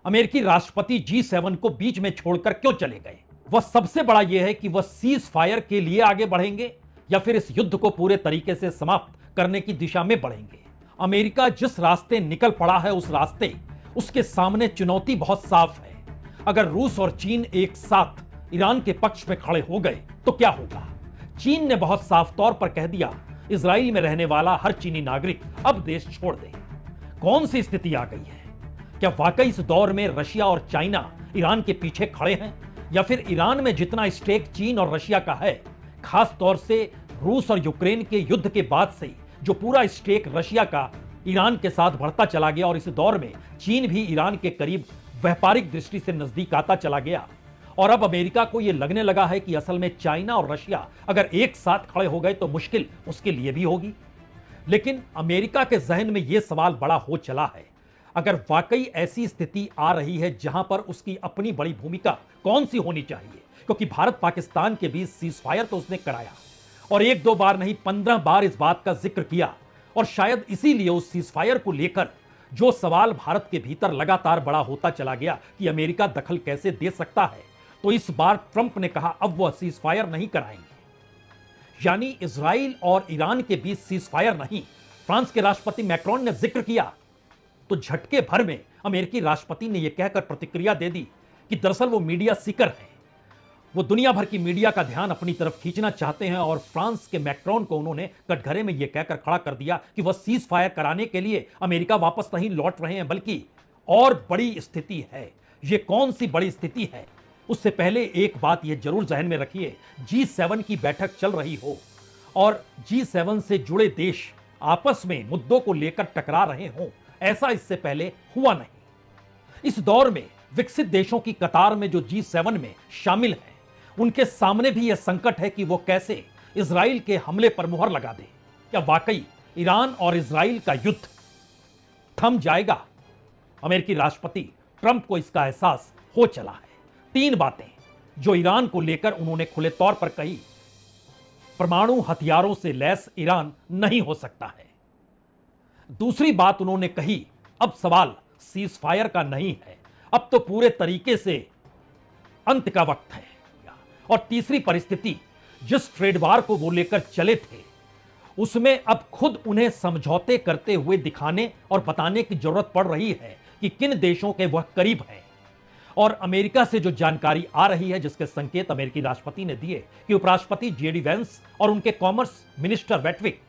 अमेरिकी राष्ट्रपति G7 को बीच में छोड़कर क्यों चले गए? वह सबसे बड़ा यह है कि वह सीज फायर के लिए आगे बढ़ेंगे या फिर इस युद्ध को पूरे तरीके से समाप्त करने की दिशा में बढ़ेंगे। अमेरिका जिस रास्ते निकल पड़ा है उसके सामने चुनौती बहुत साफ है। अगर रूस और चीन एक साथ ईरान के पक्ष में खड़े हो गए तो क्या होगा? चीन ने बहुत साफ तौर पर कह दिया, इजराइल में रहने वाला हर चीनी नागरिक अब देश छोड़ दे। कौन सी स्थिति आ गई है? क्या वाकई इस दौर में रशिया और चाइना ईरान के पीछे खड़े हैं, या फिर ईरान में जितना स्टेक चीन और रशिया का है, खास तौर से रूस और यूक्रेन के युद्ध के बाद से जो पूरा स्टेक रशिया का ईरान के साथ बढ़ता चला गया और इस दौर में चीन भी ईरान के करीब व्यापारिक दृष्टि से नजदीक आता चला गया, और अब अमेरिका को यह लगने लगा है कि असल में चाइना और रशिया अगर एक साथ खड़े हो गए तो मुश्किल उसके लिए भी होगी। लेकिन अमेरिका के जहन में यह सवाल बड़ा हो चला है, अगर वाकई ऐसी स्थिति आ रही है जहां पर उसकी अपनी बड़ी भूमिका कौन सी होनी चाहिए, क्योंकि भारत पाकिस्तान के बीच सीज फायर तो उसने कराया और एक दो बार नहीं 15 बार इस बात का जिक्र किया, और शायद इसीलिए उस सीज फायर को लेकर जो सवाल भारत के भीतर लगातार बड़ा होता चला गया कि अमेरिका दखल कैसे दे सकता है, तो इस बार ट्रंप ने कहा अब वह सीज फायर नहीं कराएंगे। यानी इजराइल और ईरान के बीच सीज फायर नहीं। फ्रांस के राष्ट्रपति मैक्रोन ने जिक्र किया तो झटके भर में अमेरिकी राष्ट्रपति ने यह कहकर प्रतिक्रिया दे दी कि दरअसल वो मीडिया सीकर हैं, वो दुनिया भर की मीडिया का ध्यान अपनी तरफ खींचना चाहते हैं, और फ्रांस के मैक्रोन को उन्होंने कटघरे में यह कहकर खड़ा कर दिया कि वह सीज फायर कराने के लिए अमेरिका वापस नहीं लौट रहे हैं, बल्कि और बड़ी स्थिति है। यह कौन सी बड़ी स्थिति है? उससे पहले एक बात यह जरूर जहन में रखिए, G7 की बैठक चल रही हो और G7 से जुड़े देश आपस में मुद्दों को लेकर टकरा रहे हों, ऐसा इससे पहले हुआ नहीं। इस दौर में विकसित देशों की कतार में जो G7 में शामिल हैं, उनके सामने भी यह संकट है कि वो कैसे इजराइल के हमले पर मुहर लगा दे। क्या वाकई ईरान और इजराइल का युद्ध थम जाएगा? अमेरिकी राष्ट्रपति ट्रंप को इसका एहसास हो चला है। 3 बातें जो ईरान को लेकर उन्होंने खुले तौर पर कही। परमाणु हथियारों से लैस ईरान नहीं हो सकता है। दूसरी बात उन्होंने कही, अब सवाल सीज फायर का नहीं है, अब तो पूरे तरीके से अंत का वक्त है। और तीसरी परिस्थिति, जिस ट्रेड वार को वो लेकर चले थे उसमें अब खुद उन्हें समझौते करते हुए दिखाने और बताने की जरूरत पड़ रही है कि किन देशों के वह करीब हैं। और अमेरिका से जो जानकारी आ रही है, जिसके संकेत अमेरिकी राष्ट्रपति ने दिए कि उपराष्ट्रपति JD वैंस और उनके कॉमर्स मिनिस्टर वेटविक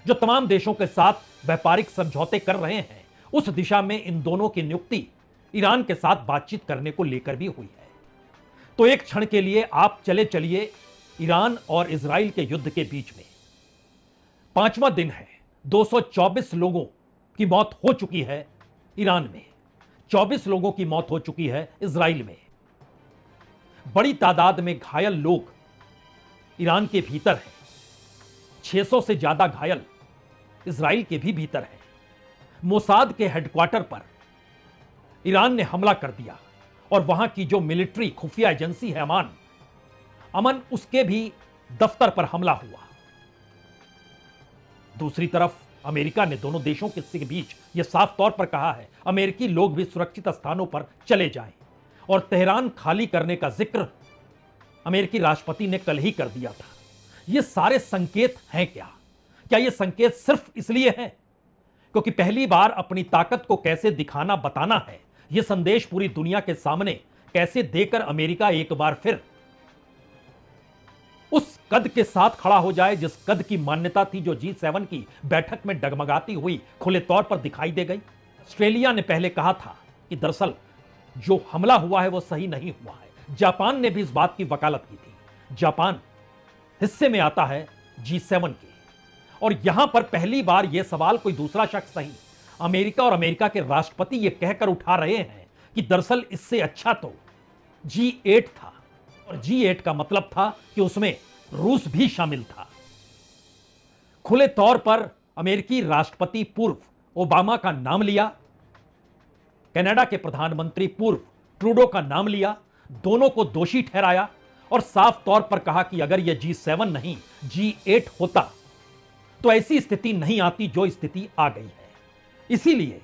जो तमाम देशों के साथ व्यापारिक समझौते कर रहे हैं, उस दिशा में इन दोनों की नियुक्ति ईरान के साथ बातचीत करने को लेकर भी हुई है। तो एक क्षण के लिए आप चलिए ईरान और इजराइल के युद्ध के बीच में। 5वां दिन है, 224 लोगों की मौत हो चुकी है ईरान में, 24 लोगों की मौत हो चुकी है इजराइल में। बड़ी तादाद में घायल लोग ईरान के भीतर हैं, 600 से ज्यादा घायल इजराइल के भी भीतर हैं। मोसाद के हेडक्वार्टर पर ईरान ने हमला कर दिया और वहां की जो मिलिट्री खुफिया एजेंसी है अमन, उसके भी दफ्तर पर हमला हुआ। दूसरी तरफ अमेरिका ने दोनों देशों के बीच यह साफ तौर पर कहा है, अमेरिकी लोग भी सुरक्षित स्थानों पर चले जाएं, और तेहरान खाली करने का जिक्र अमेरिकी राष्ट्रपति ने कल ही कर दिया था। ये सारे संकेत हैं क्या? क्या ये संकेत सिर्फ इसलिए हैं क्योंकि पहली बार अपनी ताकत को कैसे दिखाना बताना है, यह संदेश पूरी दुनिया के सामने कैसे देकर अमेरिका एक बार फिर उस कद के साथ खड़ा हो जाए जिस कद की मान्यता थी, जो G7 की बैठक में डगमगाती हुई खुले तौर पर दिखाई दे गई। ऑस्ट्रेलिया ने पहले कहा था कि दरअसल जो हमला हुआ है वो सही नहीं हुआ है। जापान ने भी इस बात की वकालत की थी। जापान हिस्से में आता है G7 के, और यहां पर पहली बार यह सवाल कोई दूसरा शख्स नहीं, अमेरिका और अमेरिका के राष्ट्रपति यह कहकर उठा रहे हैं कि दरअसल इससे अच्छा तो G8 था, और G8 का मतलब था कि उसमें रूस भी शामिल था। खुले तौर पर अमेरिकी राष्ट्रपति पूर्व ओबामा का नाम लिया, कनाडा के प्रधानमंत्री पूर्व ट्रूडो का नाम लिया, दोनों को दोषी ठहराया और साफ तौर पर कहा कि अगर यह G7 नहीं G8 होता तो ऐसी स्थिति नहीं आती जो स्थिति आ गई है। इसीलिए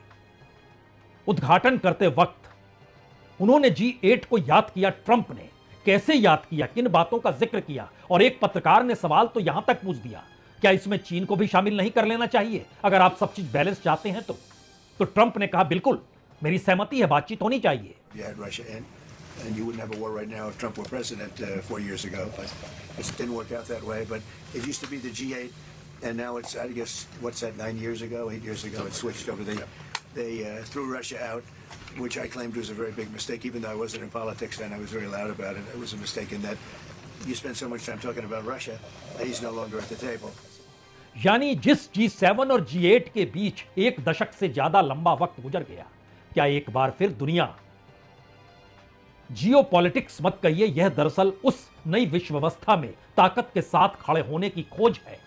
उद्घाटन करते वक्त उन्होंने G8 को याद किया। ट्रंप ने कैसे याद किया, किन बातों का जिक्र किया? और एक पत्रकार ने सवाल तो यहां तक पूछ दिया, क्या इसमें चीन को भी शामिल नहीं कर लेना चाहिए अगर आप सब चीज बैलेंस चाहते हैं तो ट्रंप ने कहा बिल्कुल, मेरी सहमति है, बातचीत होनी चाहिए। And you wouldn't have a war right now if Trump were president 4 years ago, but it didn't work out that way. But it used to be the G8, and now it's, I guess, what's that? 8 years ago, it switched over. They threw Russia out, which I claimed was a very big mistake. Even though I wasn't in politics then, I was very loud about it. It was a mistake in that you spend so much time talking about Russia that he's no longer at the table. यानी जिस G7 और G8 के बीच एक दशक से ज्यादा लंबा वक्त गुजर गया, क्या एक बार फिर दुनिया जियोपॉलिटिक्स मत कहिए, यह दरअसल उस नई विश्व व्यवस्था में ताकत के साथ खड़े होने की खोज है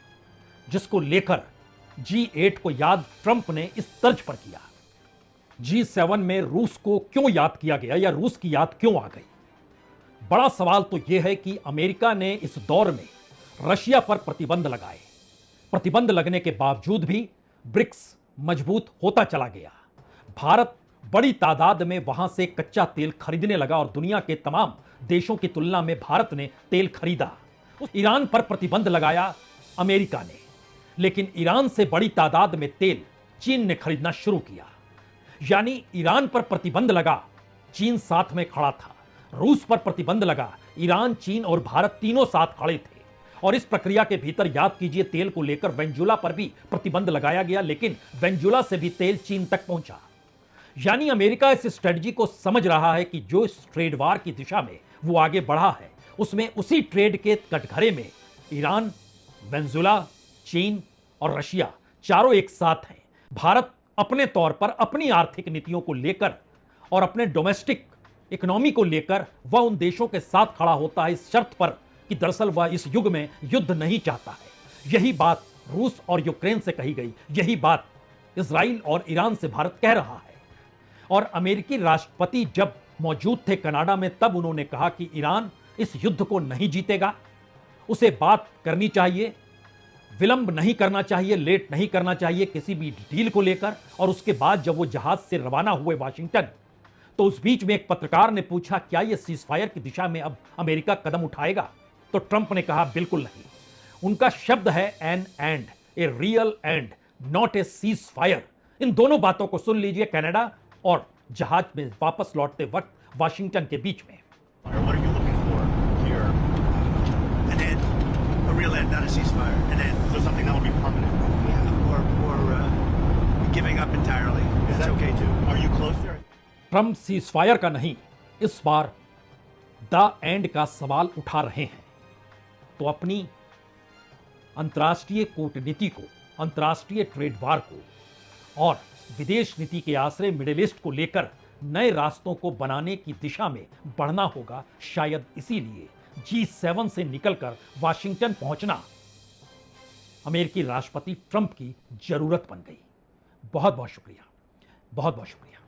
जिसको लेकर G8 को याद ट्रंप ने इस तर्ज पर किया। G7 में रूस को क्यों याद किया गया या रूस की याद क्यों आ गई? बड़ा सवाल तो यह है कि अमेरिका ने इस दौर में रशिया पर प्रतिबंध लगाए। प्रतिबंध लगने के बावजूद भी ब्रिक्स मजबूत होता चला गया। भारत बड़ी तादाद में वहां से कच्चा तेल खरीदने लगा और दुनिया के तमाम देशों की तुलना में भारत ने तेल खरीदा। ईरान पर प्रतिबंध लगाया अमेरिका ने, लेकिन ईरान से बड़ी तादाद में तेल चीन ने खरीदना शुरू किया। यानी ईरान पर प्रतिबंध लगा, चीन साथ में खड़ा था। रूस पर प्रतिबंध लगा, ईरान, चीन और भारत तीनों साथ खड़े थे। और इस प्रक्रिया के भीतर याद कीजिए, तेल को लेकर वेनेजुएला पर भी प्रतिबंध लगाया गया, लेकिन वेनेजुएला से भी तेल चीन तक पहुंचा। यानी अमेरिका इस स्ट्रेटजी को समझ रहा है कि जो इस ट्रेड वार की दिशा में वो आगे बढ़ा है, उसमें उसी ट्रेड के कटघरे में ईरान, वेनेजुएला, चीन और रशिया चारों एक साथ हैं। भारत अपने तौर पर अपनी आर्थिक नीतियों को लेकर और अपने डोमेस्टिक इकोनॉमी को लेकर वह उन देशों के साथ खड़ा होता है इस शर्त पर कि दरअसल वह इस युग में युद्ध नहीं चाहता है। यही बात रूस और यूक्रेन से कही गई, यही बात इजराइल और ईरान से भारत कह रहा है। और अमेरिकी राष्ट्रपति जब मौजूद थे कनाडा में, तब उन्होंने कहा कि ईरान इस युद्ध को नहीं जीतेगा, उसे बात करनी चाहिए, विलंब नहीं करना चाहिए, लेट नहीं करना चाहिए किसी भी डील को लेकर। और उसके बाद जब वो जहाज से रवाना हुए वाशिंगटन, तो उस बीच में एक पत्रकार ने पूछा, क्या यह सीजफायर की दिशा में अब अमेरिका कदम उठाएगा? तो ट्रंप ने कहा बिल्कुल नहीं। उनका शब्द है an end, a real end, not a ceasefire. इन दोनों बातों को सुन लीजिए कनाडा और जहाज में वापस लौटते वक्त वाशिंगटन के बीच में। What are you looking for here? An end, a real end, not a ceasefire. An end. So something that will be permanent. Yeah. Or giving up entirely. That's okay too. Are you close there? Trump ceasefire का नहीं, इस बार the end का सवाल उठा रहे हैं। तो अपनी अंतर्राष्ट्रीय कूटनीति को, अंतर्राष्ट्रीय ट्रेड वार को और विदेश नीति के आश्रय मिडिल ईस्ट को लेकर नए रास्तों को बनाने की दिशा में बढ़ना होगा। शायद इसीलिए G7 से निकलकर वाशिंगटन पहुंचना अमेरिकी राष्ट्रपति ट्रंप की जरूरत बन गई। बहुत बहुत शुक्रिया, बहुत बहुत शुक्रिया।